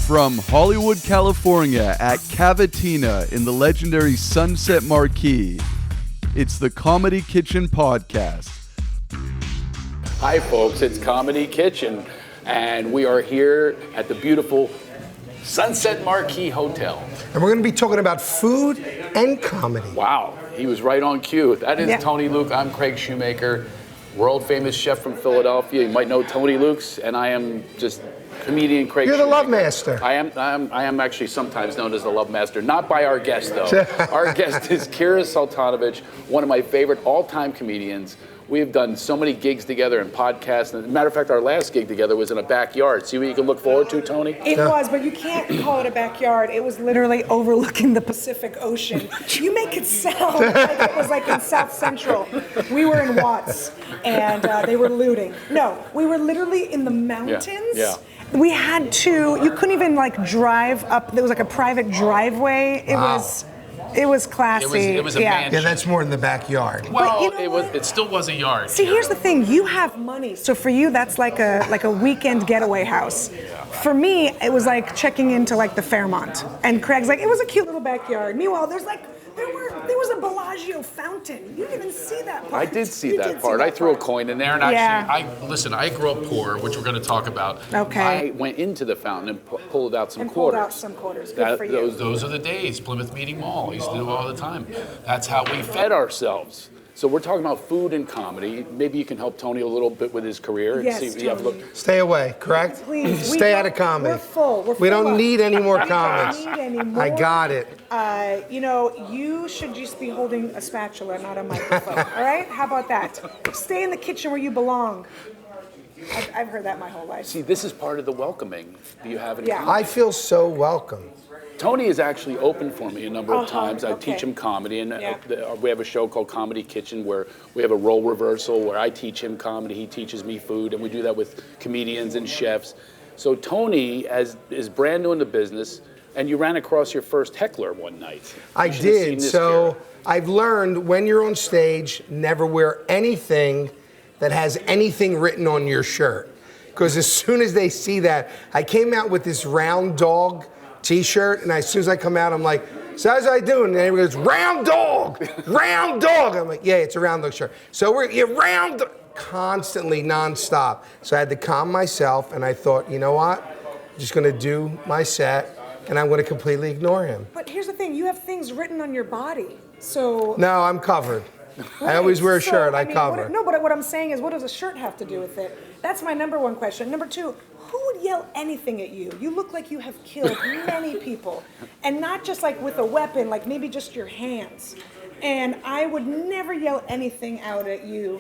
From Hollywood, California at Cavatina in the legendary Sunset Marquis, it's the Comedy Kitchen Podcast. Hi folks, it's Comedy Kitchen, and we are here at the beautiful Sunset Marquis Hotel. And we're going to be talking about food and comedy. Wow, he was right on cue. That is Tony Luke. I'm Craig Shoemaker, world famous chef from Philadelphia. You might know Tony Luke's, and I am just comedian Craig You're the Shoemaker. love master. I am actually sometimes known as the love master, not by our guest though. Our guest is Soltanovich, one of my favorite all-time comedians. We have done so many gigs together and podcasts. As a matter of fact, our last gig together was in a backyard. See what you can look forward to, Tony? It was, but you can't call it a backyard. It was literally overlooking the Pacific Ocean. You make it sound like it was like in South Central. We were in Watts, and they were looting. No, we were literally in the mountains. Yeah. We had to, you couldn't even like drive up. There was like a private driveway. It was classy. It was a mansion. Yeah, that's more in the backyard. Well, you know it still was a yard. See, here's the thing. You have money, so for you, that's like a weekend getaway house. For me, it was like checking into like the Fairmont. And Craig's like, it was a cute little backyard. Meanwhile, there was a Bellagio fountain. You didn't even see that part. I did see that part. I threw a coin in there, and Actually, I grew up poor, which we're going to talk about. Okay. I went into the fountain and pulled out some pulled quarters. out some quarters. Good for you. Those are the days. Plymouth Meeting Mall. I used to do it all the time. That's how we Fed ourselves. So we're talking about food and comedy. Maybe you can help Tony a little bit with his career. Yes, and see if you have Tony. Stay away, correct? Please. Stay out of comedy. We're full. We don't up. need any more We comics. don't need any more. I got it. You should just be holding a spatula, not a microphone. All right? How about that? Stay in the kitchen where you belong. I've heard that my whole life. See, this is part of the welcoming you have in Yeah. comedy. I feel so welcome. Tony has actually opened for me a number of times. I teach okay. him comedy, and Yeah. we have a show called Comedy Kitchen where we have a role reversal where I teach him comedy, he teaches me food, and we do that with comedians and chefs. So Tony is brand new in the business, and you ran across your first heckler one night. I You should have seen did. this, So Kara. I've learned when you're on stage, never wear anything that has anything written on your shirt. Because as soon as they see that, I came out with this round dog t-shirt, and as soon as I come out, I'm like, so how's I doing? And everybody goes, round dog, round dog. I'm like, yeah, it's a round dog shirt. So you're round, constantly, nonstop. So I had to calm myself, and I thought, you know what? I'm just gonna do my set, and I'm gonna completely ignore him. But here's the thing. You have things written on your body. So... No, I'm covered. I always wear a shirt, I cover. But what I'm saying is, what does a shirt have to do with it? That's my number one question. Number two, who would yell anything at you? You look like you have killed many people. And not just like with a weapon, like maybe just your hands. And I would never yell anything out at you,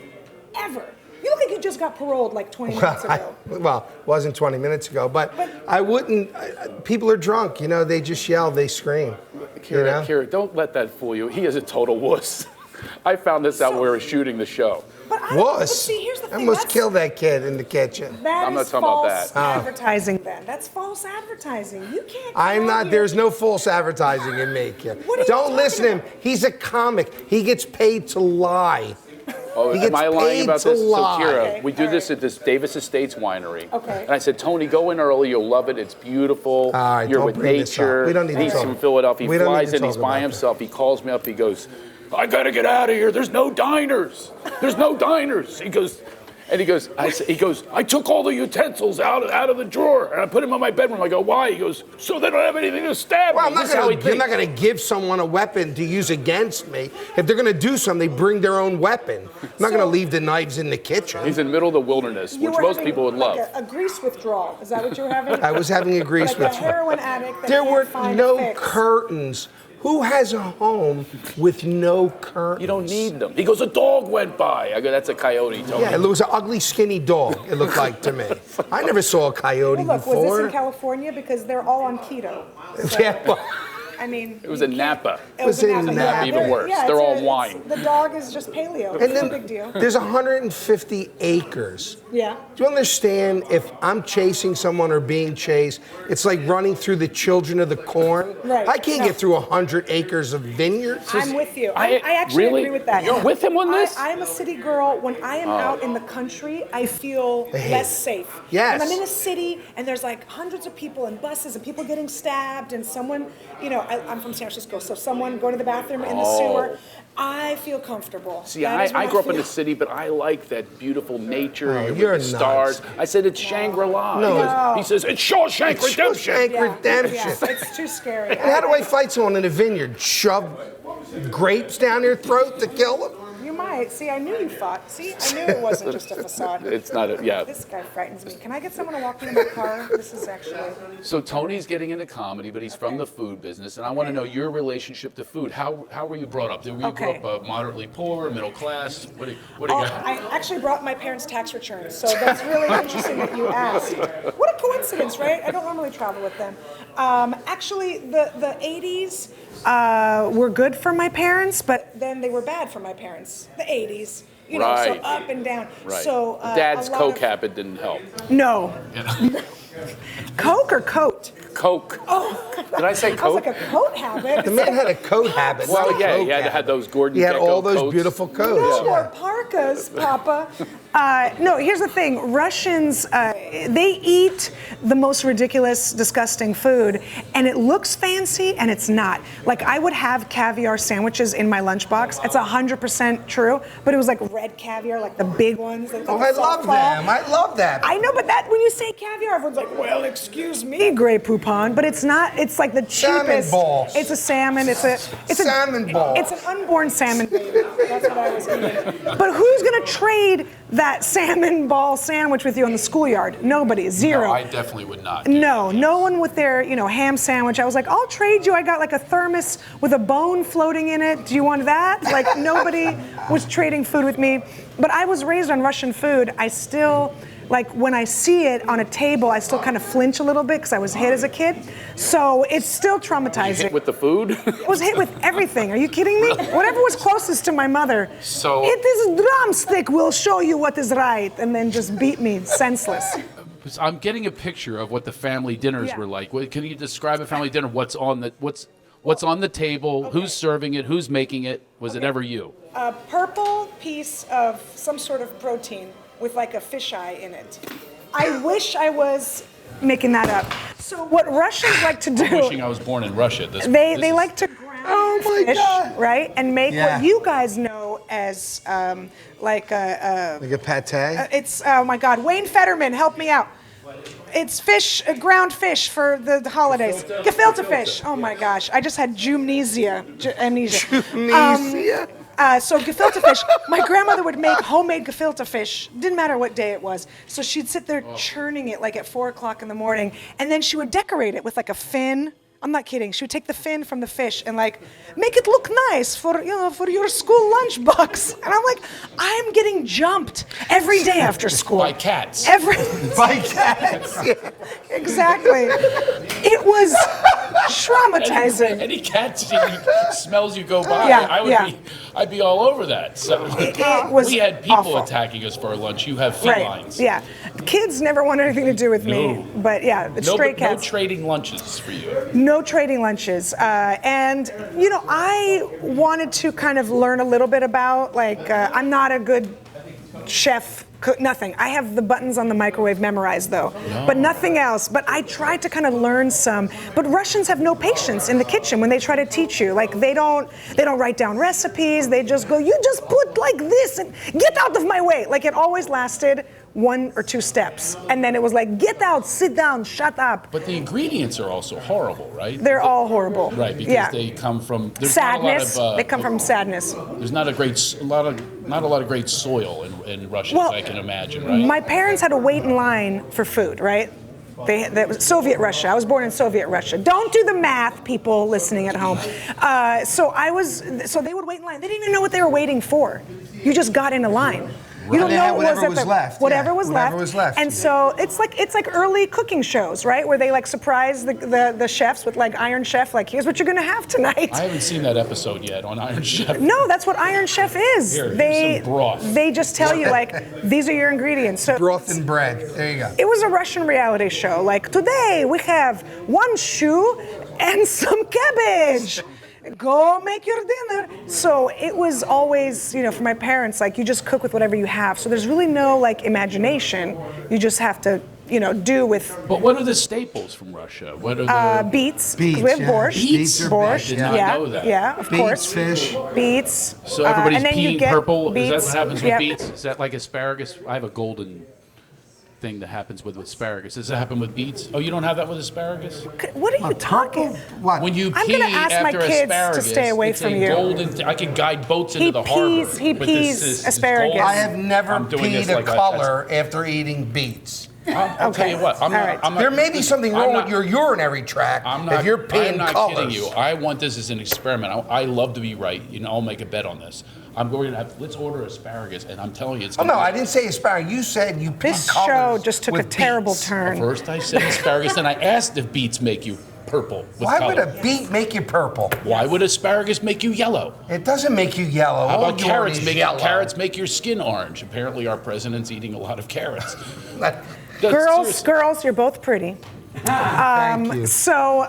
ever. You look like you just got paroled like 20 minutes ago. Well, it wasn't 20 minutes ago, but I wouldn't, people are drunk, they just yell, they scream. Kara, don't let that fool you. He is a total wuss. I found this out when we were shooting the show. Wuss? See, here's the thing. I almost killed that kid in the kitchen. I'm not talking about that. Advertising then. That's false advertising. You can't. I'm not, there's no false advertising in me, kid. Don't listen to him. He's a comic. He gets paid to lie. Oh, He gets am I lying paid about to this? lie. So, Kira, Okay, we do all this at this Davis Estates winery. Okay. And I said, Tony, go in early. You'll love it. It's beautiful. All right, You're don't with bring this nature. up. We don't need to He's talk. from Philadelphia. He We don't need flies to in. He's talk by about himself. He calls me up. He goes, I got to get out of here. There's no diners. There's no diners. He goes, I took all the utensils out of the drawer and I put them in my bedroom. I go, why? He goes, so they don't have anything to stab Well, me. you're not going to give someone a weapon to use against me. If they're going to do something, they bring their own weapon. I'm not going to leave the knives in the kitchen. He's in the middle of the wilderness, which most people would love. A grease withdrawal. Is that what you were having? I was having a grease like a withdrawal. heroin addict. That There can't were find a no fix. curtains. Who has a home with no curtains? You don't need them. He goes, a dog went by. I go, that's a coyote, Tony. Yeah, it was an ugly, skinny dog, it looked like to me. I never saw a coyote Well, look, before. was this in California? Because they're all on keto. So. Yeah, well, I mean, It was in Napa. It was in Napa. Even worse. Yeah, They're all it's wine. The dog is just paleo. And It's then no big deal. there's 150 acres. Yeah. Do you understand if I'm chasing someone or being chased, it's like running through the children of the corn? Right. I can't No. get through 100 acres of vineyards. I'm with you. I actually really? agree with that. You're with him on this? I am a city girl. When I am out in the country, I feel less safe. Yes. When I'm in a city and there's like hundreds of people and buses and people getting stabbed and someone, I'm from San Francisco, so someone going to the bathroom in the sewer, I feel comfortable. See, That is I what grew up in feel. the city, but I like that beautiful nature with you're the nuts. stars. I said it's Shangri-La. No. He says it's Shawshank Redemption. Shawshank Yeah, Redemption. yeah, it's too scary. And how do I fight someone in a vineyard? Shove grapes down their throat to kill them? You might. See, I knew you fought. See, I knew it wasn't just a facade. It's not a. This guy frightens me. Can I get someone to walk me in my car? This is actually... So Tony's getting into comedy, but he's from the food business, and I want to know your relationship to food. How were you brought up? Did you Okay. grow up moderately poor, middle class? What do you got? I actually brought my parents' tax returns, so that's really interesting that you asked. What a coincidence, right? I don't normally travel with them. Actually, the 80s were good for my parents, but then they were bad for my parents. The 80s. So Right. up and down. Right. So Dad's a lot Coke of- habit didn't help. No. Coke or coat? Coke. Oh, Did I say I was Coke? like a coat habit. The man had a coat habit. not Well, a yeah, coat he had habit. those Gordon He had Gekko all those coats. beautiful coats. No yeah. more parkas, Papa. No, here's the thing. Russians, they eat the most ridiculous, disgusting food, and it looks fancy, and it's not. Like, I would have caviar sandwiches in my lunchbox. It's 100% true, but it was like red caviar, like the big ones. Like Oh, I love them. I love that. I know, but that when you say caviar, everyone's like, well, excuse me, Grey Poupon, but it's not. It's like the Salmon cheapest. balls. It's a salmon. It's a Salmon ball. It's an unborn salmon baby. That's what I was eating. But who's gonna trade that salmon ball sandwich with you in the schoolyard? Nobody. Zero. No, I definitely would not. No one with their, ham sandwich. I was like, I'll trade you. I got like a thermos with a bone floating in it. Do you want that? Like, nobody was trading food with me. But I was raised on Russian food. I still, like, when I see it on a table, I still kind of flinch a little bit because I was hit as a kid. So it's still traumatizing. Hit with the food? I was hit with everything. Are you kidding me? Whatever was closest to my mother. So- It is drumstick will show you what is right, and then just beat me senseless. I'm getting a picture of what the family dinners Yeah. were like. Can you describe a family dinner? What's on the table? Okay. Who's serving it? Who's making it? Was it ever you? A purple piece of some sort of protein with like a fisheye in it. I wish I was making that up. So what Russians like to do, Wishing I was born in Russia. they like to ground fish, right, and make Yeah. what you guys know as like a Like a pate? it's, oh my God, Wayne Fetterman, help me out. It's fish, ground fish for the holidays. Gefilte fish. Oh my gosh, I just had amnesia. Amnesia? So gefilte fish, my grandmother would make homemade gefilte fish. Didn't matter what day it was. So she'd sit there churning it like at 4 o'clock in the morning, and then she would decorate it with like a fin. I'm not kidding. She would take the fin from the fish and like make it look nice for your school lunchbox. And I'm like, I'm getting jumped every day after school. By cats. By cats. Yeah. Exactly. It was traumatizing. Any cat smells you go by, Yeah, I'd be all over that. So It was we had people awful. attacking us for our lunch. You have Right. felines. Yeah. Kids never wanted anything to do with me. No. But yeah, it's stray No cats. trading lunches for you. No trading lunches. And, I wanted to kind of learn a little bit about, I'm not a good chef, cook, nothing. I have the buttons on the microwave memorized, though, but nothing else. But I tried to kind of learn some. But Russians have no patience in the kitchen when they try to teach you. Like, they don't write down recipes. They just go, you just put like this and get out of my way. Like, it always lasted 1 or 2 steps. And then it was like, get out, sit down, shut up. But the ingredients are also horrible, right? They're all horrible. Right, because they come from sadness. Not a lot of, They come from sadness. There's not a lot of great soil in Russia, Well, as I can imagine, right? My parents had to wait in line for food, right? That was Soviet Russia. I was born in Soviet Russia. Don't do the math, people listening at home. So they would wait in line. They didn't even know what they were waiting for. You just got in a line. You don't They know had what whatever was was left, yeah, Whatever was whatever left. was left. And so it's like early cooking shows, right? Where they like surprise the chefs with like Iron Chef, like here's what you're gonna have tonight. I haven't seen that episode yet on Iron Chef. No, that's what Iron Chef is. Here's some broth. They just tell you like these are your ingredients. So Broth and bread. There you go. it was a Russian reality show. Like today we have one shoe and some cabbage. Go make your dinner. So it was always, for my parents, like you just cook with whatever you have. So there's really no like imagination. You just have to, do with. But what are the staples from Russia? What are the Beets. Beets, We have yeah. borscht. Beets are Borscht. big, I did not know that. Yeah, of Beets, course. fish. Beets. So everybody's and then you peeing get purple? Beets. Is that what happens with Yep. beets? Is that like asparagus? I have a golden thing that happens with asparagus. Does that happen with beets? Oh, you don't have that with asparagus? What are you talking? What? When you I'm pee gonna ask my after kids to asparagus, stay away it's from a you. golden. I can guide boats into He the pees- harbor. he with pees this asparagus. golden- I have never I'm doing this peed a like color after eating beets. I'll tell you what. I'm All not, right. I'm not, There may be something I'm wrong not- with your urinary tract I'm not, if you're peeing I'm not colors. kidding you. I want this as an experiment. I love to be right. I'll make a bet on this. I'm going to have. Let's order asparagus, and I'm telling you, it's. Oh, gonna no, be- I didn't say asparagus. You said you peed This colors show just took a with terrible beets. turn. First, I said asparagus, then I asked if beets make you purple. With Why would color. a beet make you purple? Why would asparagus make you yellow? It doesn't make you yellow. How All about yours carrots? is yellow. Carrots make your skin orange. Apparently, our president's eating a lot of carrots. Girls, you're both pretty. Thank you. So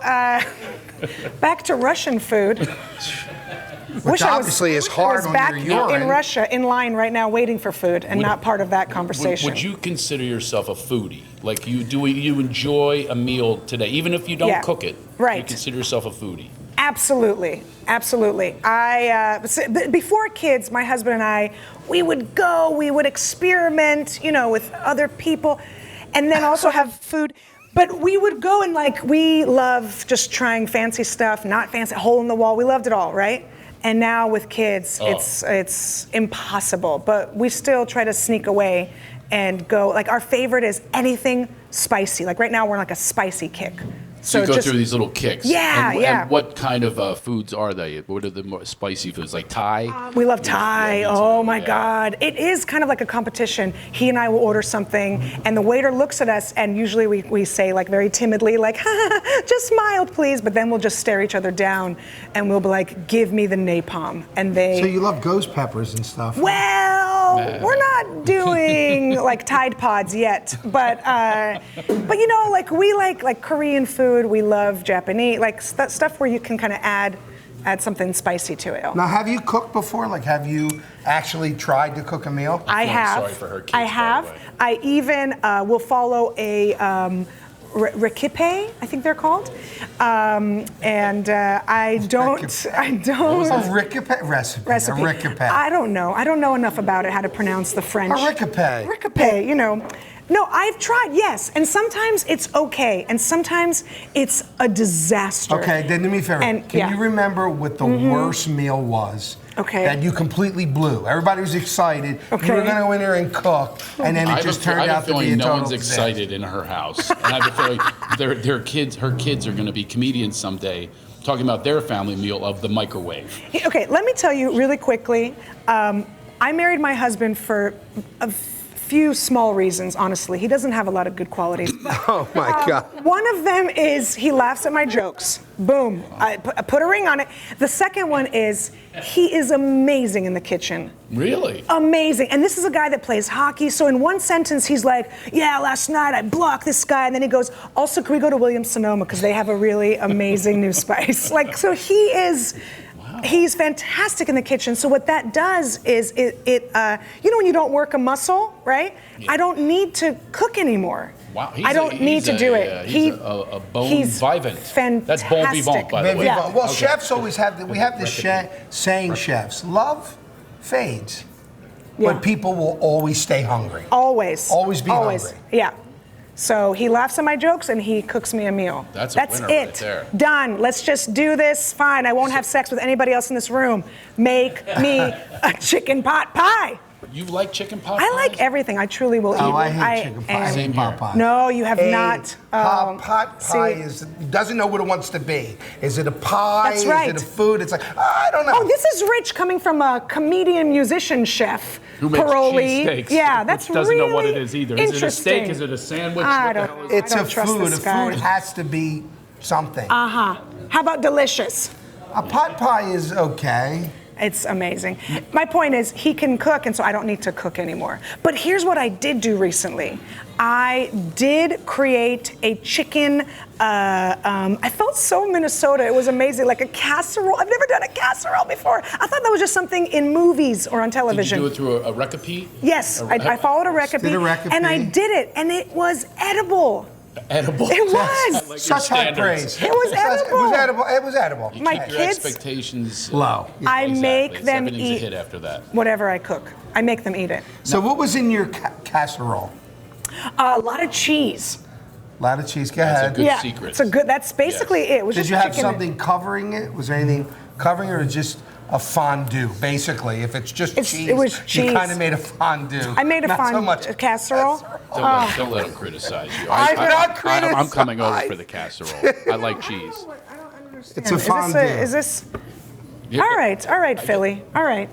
back to Russian food. Which obviously is hard was on back your urine. in Russia, in line right now, waiting for food, and not part of that conversation. Would you consider yourself a foodie? Like you enjoy a meal today, even if you don't Yeah. cook it. Right. You consider yourself a foodie. Absolutely. Before kids, my husband and I, we would experiment, with other people, and then also have food. But we would go and we love just trying fancy stuff, not fancy, hole in the wall. We loved it all, right? And now with kids, it's impossible. But we still try to sneak away and go. Like our favorite is anything spicy. Like right now, we're on a spicy kick. So you go through these little kicks. Yeah, yeah. And what kind of foods are they? What are the more spicy foods? Like Thai? We love Thai. Yeah, me too. Oh my Yeah. God. It is kind of like a competition. He and I will order something and the waiter looks at us and usually we say very timidly, just smile please. But then we'll just stare each other down and we'll be like, give me the napalm. And they. So you love ghost peppers and stuff. Well, we're not doing Tide Pods yet, but we like Korean food. We love Japanese, stuff where you can kind of add something spicy to it. Now, have you cooked before? Have you actually tried to cook a meal? I have. sorry for her kids, I by the have. way. I even will follow a recipe, I think they're called, and I don't. A recipe recipe. Recipe. A recipe. I don't know. I don't know enough about it, how to pronounce the French. A recipe. Recipe, No, I've tried, yes. And sometimes it's okay. And sometimes it's a disaster. Okay, then do me a favor. And- Can yeah. you remember what the worst meal was? Okay. That you completely blew. Everybody was excited. Okay. You were going to go in there and cook, and then I it have just a turned out to be feeling a no total one's disaster. excited in her house. And I have a feeling her kids are going to be comedians someday, talking about their family meal of the microwave. Okay, let me tell you really quickly. I married my husband for a few small reasons, honestly. He doesn't have a lot of good qualities. Oh, my God. One of them is he laughs at my jokes. Boom. I put a ring on it. The second one is he is amazing in the kitchen. Really? Amazing. And this is a guy that plays hockey. So in one sentence, he's like, yeah, last night I blocked this guy. And then he goes, also, can we go to Williams-Sonoma? Because they have a really amazing new spice. So he is... He's fantastic in the kitchen. So what that does is when you don't work a muscle, right? Yeah. I don't need to cook anymore. Wow. I don't need to do it. He's a bon he's vivant. Fantastic. That's bon vivant, by the way. Yeah. Well, chefs always have, we have this saying, chefs, love fades, Yeah. but people will always stay hungry. Always. Always be hungry. Yeah. So he laughs at my jokes and he cooks me a meal. That's a winner right it. there. Done. Let's just do this. Fine. I won't have sex with anybody else in this room. Make me a chicken pot pie. You like chicken pot I pies? like everything. I truly will eat. I hate chicken pie. Same Pot here. pie. No, you have not. Pot pie see. doesn't know what it wants to be. Is it a pie? That's right. Is it a food? It's like, I don't know. Oh, this is rich coming from a comedian musician chef. Who makes Paroli. cheesesteaks? Yeah, that's Which doesn't really know what it is either. Is it a steak? interesting. Is it a sandwich? I What the don't- hell is it? It's I a don't trust food. this A guy. food has to be something. How about delicious? A pot pie is okay. It's amazing. My point is, he can cook, and so I don't need to cook anymore. But here's what I did do recently. I did create a chicken, I felt so Minnesota. It was amazing, like a casserole. I've never done a casserole before. I thought that was just something in movies or on Did you television. do it through a recipe? Yes, I followed a recipe, Did a recipe. and I did it, and it was edible. Edible. It was. Like your Such high standards. praise. It was edible. It was edible. It was edible. You My keep your kids- expectations Low. I Exactly. make them Everything's a eat hit after that. whatever I cook. I make them eat it. So what was in your casserole? A lot of cheese. A lot of cheese. Go That's a ahead. good Yeah, secret. it's a good. That's basically it. It was Did just you have chicken. something covering it? Was there anything covering it, or just a fondue? Basically, if it's just cheese, it was you cheese. kind of made a fondue. I made a Not so fondue much casserole. Don't let them criticize you. I'm not I'm coming over criticizing. for the casserole. I like cheese. I don't understand. It's a fondue. Is this? Yeah. All right, Philly. All right,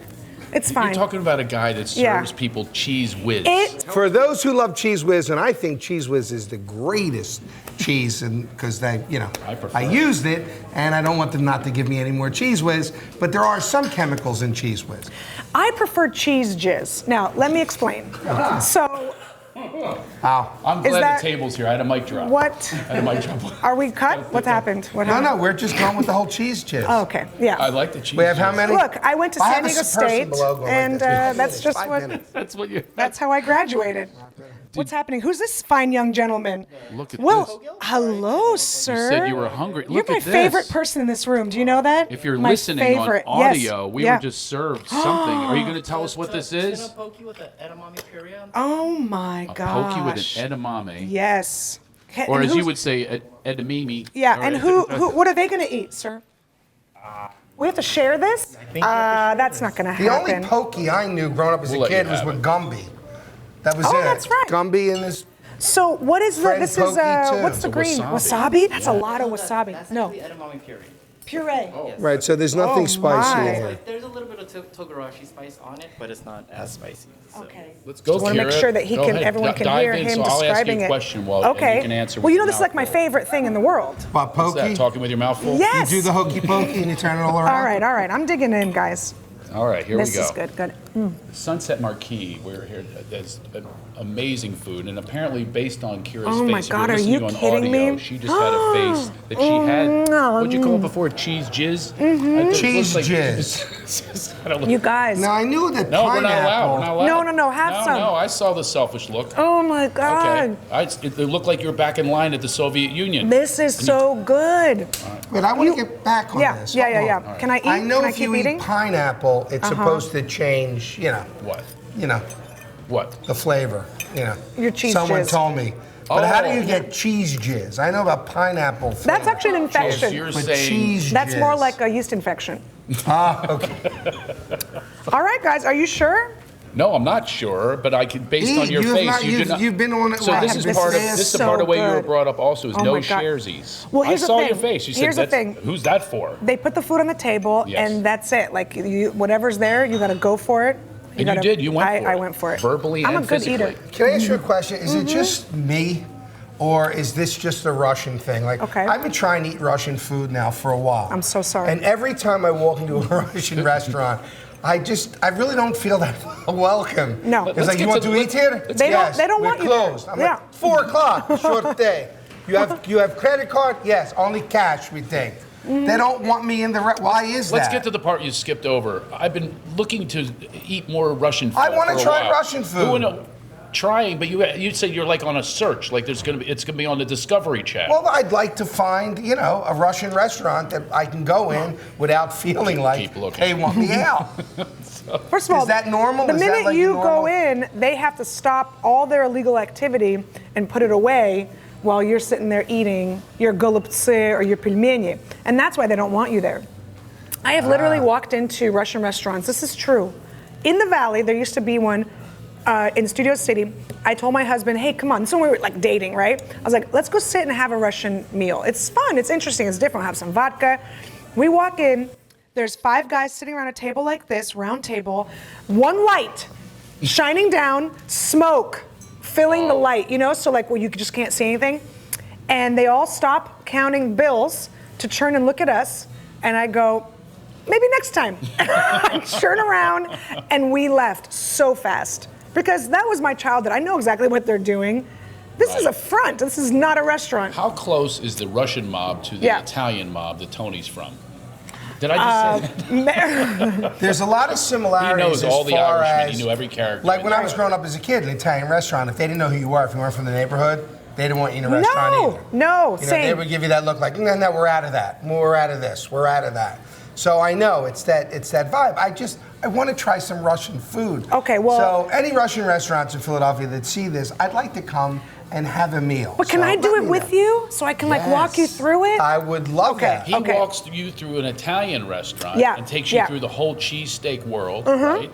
it's You're fine. talking about a guy that serves Yeah. people cheese whiz. For those who love Cheese Whiz, and I think Cheese Whiz is the greatest cheese, and because they, I prefer I it. used it, and I don't want them not to give me any more Cheese Whiz. But there are some chemicals in Cheese Whiz. I prefer cheese jizz. Now, let me explain. So, Wow. I'm Is glad that- the table's here. I had a mic drop. what? I had a mic drop. Are we cut? What happened? What No, happened? no, we're just going with the whole cheese jizz. Oh, okay. Yeah. I like the cheese. We have how whiz. many? Look, I went to I San have a Diego person State, below going like and this. that's just 5 what. minutes. That's what you. That's how I graduated. What's happening? Who's this fine young gentleman? Look at Well, this. hello, sir. said you were hungry. You're Look my at this. favorite person in this room. Do you know that? If you're My listening favorite. on Yes. audio, we Yeah. were just served something. Are you going to tell us what this is? Can I poke you with an edamame puree on? Oh my A gosh. pokey with an edamame. Yes. Or And as you who's- would say, edamame. Yeah, Or and who? What are they going to eat, sir? We have to share this? That's not going to The happen. only pokey I knew growing up as We'll a let you kid was have with it. Gumby. That was Oh, it. that's right. Gumby and this. So what is the? Fred This is pokey, too. what's the It's a green? wasabi. That's a lot of wasabi. That's No, actually edamame puree. puree. Right, so there's nothing Oh, spicy my. in here. Like, there's a little bit of togarashi spice on it, but it's not as spicy. So. Okay. Let's go, Just want to make Kira. sure that Go ahead. everyone can Dive hear in, him so I'll ask describing you a it. question while Okay. and you can answer Well, with you know your this is like my mouth full. favorite thing in the world. About What's pokey? that? Talking with your mouth full? Yes. You do the hokey pokey and you turn it all around? All right. I'm digging in, guys. All right, here This we go. is good. Sunset Marquis. We're here. There's amazing food, and apparently based on Kira's Oh my face, if God, you're are you listening on kidding audio, me? she just had a face that she had. What'd you call it before? Cheese jizz. It Cheese looks jizz. I don't look- You guys. Now I knew that No, pineapple. we're not allowed. We're not allowed. No, have no, some. No, I saw the selfish look. Oh my God. Okay. It looked like you were back in line at the Soviet Union. This is so good. Wait, I want to get back on Yeah, this. yeah. Hold on. Can I eat? I know Can if I keep you eating? eat pineapple, it's supposed to change, What? What? the flavor, Your cheese Someone jizz. told me. But how do Oh. you get cheese jizz? I know about pineapple. That's flavor. actually an So infection. you're But saying cheese That's jizz. more like a yeast infection. Ah, okay. All right, guys, are you sure? no, I'm not sure, but I can based on your You've face, not- you did not. you've been on it. So right. this is This part of is this is so part of the way you were good. brought up. Also, is Oh no my God. sharesies. Well, here's I the saw thing. your face. You said, Here's the that's, thing. who's that for? They put the food on the table, Yes. and that's it. Like whatever's there, you got to go for it. And you did. You went for it. I went for it. Verbally I'm and a good physically. eater. Can I ask you a question? Is it just me, or is this just a Russian thing? Like, Okay. I've been trying to eat Russian food now for a while. I'm so sorry. And every time I walk into a Russian restaurant, I really don't feel that welcome. No. It's Let's like, get you want to- to eat here? They don't- they don't we're want you there. closed. I'm Yeah. like, 4 o'clock, short day. You have credit card? Yes, only cash we take. They don't want me in the why is Let's that? get to the part you skipped over. I've been looking to eat more Russian food. I wanna for a try while. Russian food. No, trying, but you said you're like on a search. Like it's gonna be on the Discovery Channel. Well, I'd like to find, a Russian restaurant that I can go in without feeling like Keep looking. they want me out. First of all, Is that normal? The Is that minute like you normal? go in, they have to stop all their illegal activity and put it away while you're sitting there eating your golubцы or your pelmeni. And that's why they don't want you there. I have literally walked into Russian restaurants, this is true, in the Valley, there used to be one in Studio City. I told my husband, hey, come on. So we were like dating, right? I was like, let's go sit and have a Russian meal. It's fun, it's interesting, it's different. We'll have some vodka. We walk in, there's 5 guys sitting around a table like this, round table, one light shining down, smoke filling the light, you know? So like, well, you just can't see anything. And they all stop counting bills to turn and look at us. And I go, maybe next time. I turn around and we left so fast because that was my childhood. I know exactly what they're doing. This is a front. This is not a restaurant. How close is the Russian mob to the Italian mob that Tony's from? Did I just say that? There's a lot of similarities. He knows all the far Irishmen. as, He knew every character. Like when I was growing up as a kid in an Italian restaurant, if they didn't know who you were, if you weren't from the neighborhood, they didn't want you in a restaurant either. No, you know, same. They would give you that look like, no, we're out of that. We're out of this. We're out of that. So I know it's that vibe. I want to try some Russian food. Okay, well. So any Russian restaurants in Philadelphia that see this, I'd like to come and have a meal. But can I do it with you so I can like walk you through it? I would love that. He walks you through an Italian restaurant and takes you through the whole cheesesteak world, right?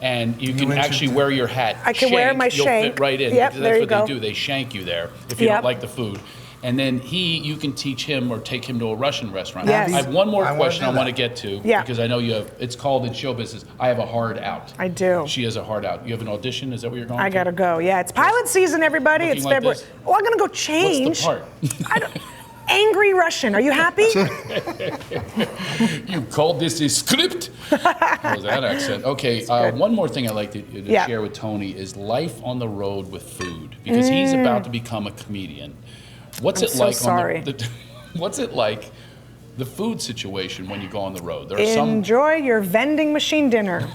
And you can actually wear your hat. I can wear my You'll shank. fit right in. Yep, Because there that's you what go. they do. They shank you there if you don't like the food. And then you can teach him or take him to a Russian restaurant. Yes. I have one more question I do want to that. get to Yeah. because I know you have. It's called in show business. I have a hard out. I do. She has a hard out. You have an audition. Is that what you're going? I gotta go. Yeah, it's pilot season, everybody. Looking It's like February. this? Oh, I'm gonna go change. What's the part? Angry Russian. Are you happy? You called this a script? What was that accent? Okay, one more thing I'd like to share with Tony is life on the road with food because he's about to become a comedian. What's it like? What's it like? The food situation when you go on the road. There are Enjoy your vending machine dinner.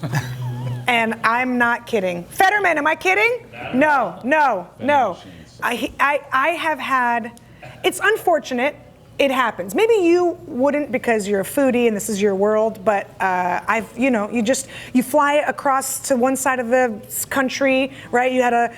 And I'm not kidding. Fetterman, am I kidding? No. I have had. It's unfortunate. It happens. Maybe you wouldn't because you're a foodie and this is your world, but you fly across to one side of the country, right? You had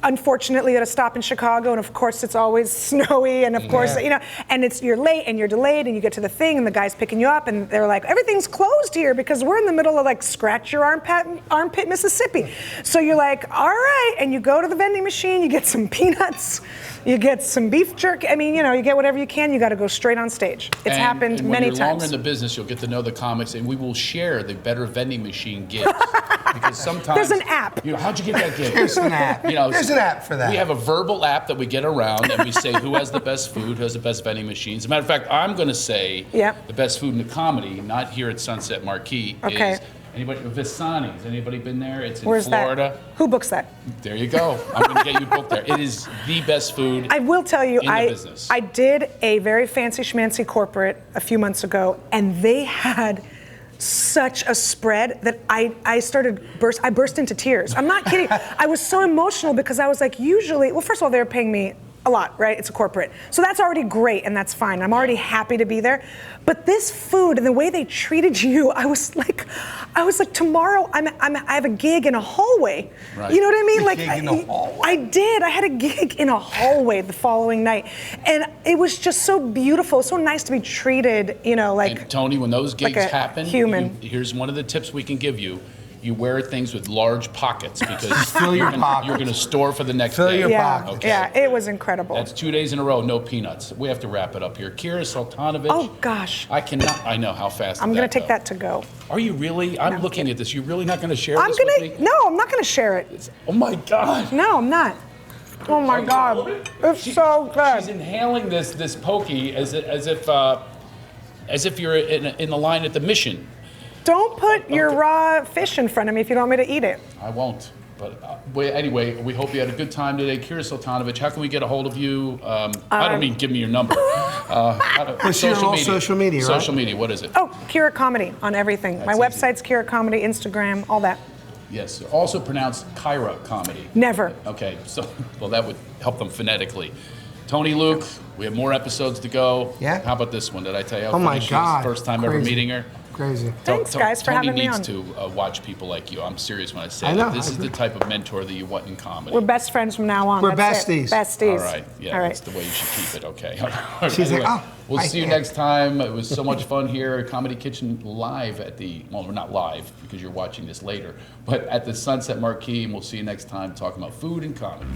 unfortunately, you had to stop in Chicago, and of course it's always snowy, and of course, and you're late and you're delayed, and you get to the thing, and the guy's picking you up, and they're like, everything's closed here because we're in the middle of like scratch your armpit, Mississippi. So you're like, all right, and you go to the vending machine, you get some peanuts, you get some beef jerky. I mean, you get whatever you can. You got to go straight on stage. It's happened many times. When you're longer in the business, you'll get to know the comics, and we will share the better vending machine gigs. Because sometimes there's an app. How'd you get that gig? There's an app. There's an app for that. We have a verbal app that we get around, and we say who has the best food, who has the best vending machines. As a matter of fact, I'm going to say the best food in the comedy, not here at Sunset Marquis, is anybody. Visani's. Anybody been there? It's in Florida. That? Who books that? There you go. I'm going to get you booked there. It is the best food. I will tell you, in the business. I did a very fancy schmancy corporate a few months ago, and they had such a spread that I burst into tears. I'm not kidding. I was so emotional because I was like, well, first of all, they were paying me a lot, right? It's a corporate. So that's already great and that's fine. I'm already happy to be there. But this food and the way they treated you, I was like, tomorrow I have a gig in a hallway. Right. You know what I mean? I did. I had a gig in a hallway the following night. And it was just so beautiful, so nice to be treated, like. And Tony, when those gigs happen, here's one of the tips we can give you. You wear things with large pockets because you're going to store for the next day. Fill your pockets. Okay. Yeah, it was incredible. That's 2 days in a row, no peanuts. We have to wrap it up here. Kira Soltanovich. Oh, gosh. I know how fast I'm going to take that to go. Are you really? I'm looking at this. You're really not going to share this with me? No, I'm not going to share it. Oh, my God. No, I'm not. Oh, my God. It's so good. She's inhaling this pokey as if you're in the line at the Mission. Don't put your raw fish in front of me if you don't want me to eat it. I won't. But anyway, we hope you had a good time today. Kira Soltanovich, how can we get a hold of you? I don't mean give me your number. Social media, right? Social media, what is it? Oh, Kira Comedy on everything. My website's Kira Comedy, Instagram, all that. Yes, also pronounced Kyra Comedy. Never. Okay, well, that would help them phonetically. Tony Luke, we have more episodes to go. Yeah. How about this one? Did I tell you how Oh my funny she is? God. First time Crazy. ever meeting her? Crazy. Thanks, guys, for Tony having me needs on. to watch people like you. I'm serious when I say I know, that. This I is the agree. type of mentor that you want in comedy. We're best friends from now on. We're That's it. besties. Besties. All right. Yeah, All right. that's the way you should keep it. Okay. She's like, oh, we'll I see you can't. next time. It was so much fun here at Comedy Kitchen live at the, well, we're not live because you're watching this later, but at the Sunset Marquis, and we'll see you next time talking about food and comedy.